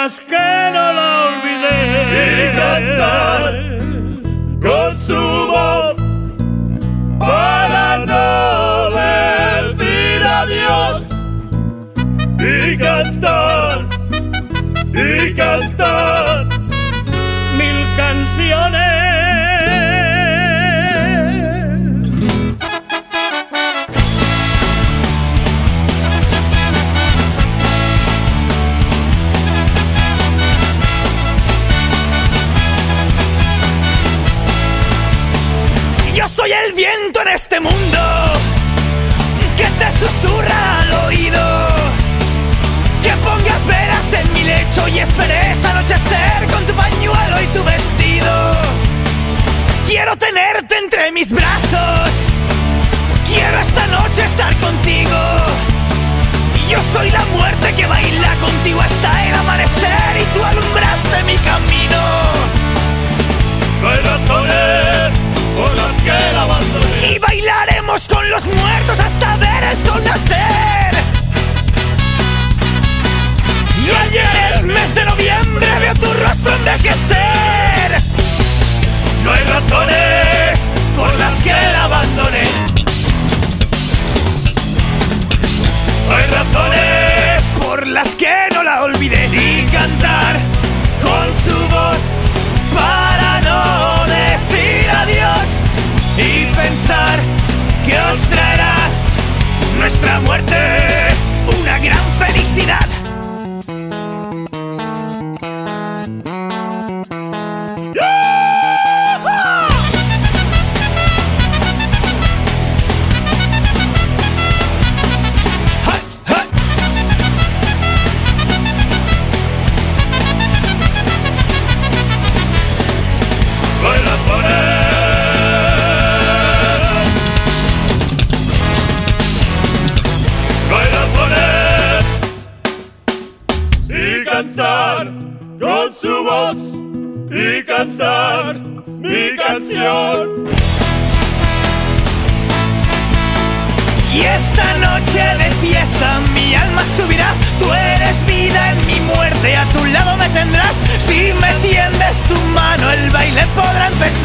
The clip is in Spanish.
las que no la olvidé. Y cantar con su voz para no decir adiós. Y cantar mil canciones. Yo soy el viento en este mundo que te susurra al oído, que pongas velas en mi lecho y esperes anochecer con tu pañuelo y tu vestido. Quiero tenerte entre mis brazos, quiero esta noche estar contigo. Yo soy la muerte que baila contigo hasta el amanecer y tú alumbraste mi camino. No hay razones por las que la abandoné. Y bailaremos con los muertos hasta ver el sol nacer. Y al llegar el mes de noviembre veo tu rostro envejecer. No hay razones por las que la abandoné. No hay razones por las que no la olvidé. Y cantar con su voz para no decir adiós. Y pensar que os traerá nuestra muerte una gran felicidad. Cantar con su voz y cantar mi canción. Y esta noche de fiesta mi alma subirá. Tú eres vida en mi muerte, a tu lado me tendrás. Si me tiendes tu mano el baile podrá empezar.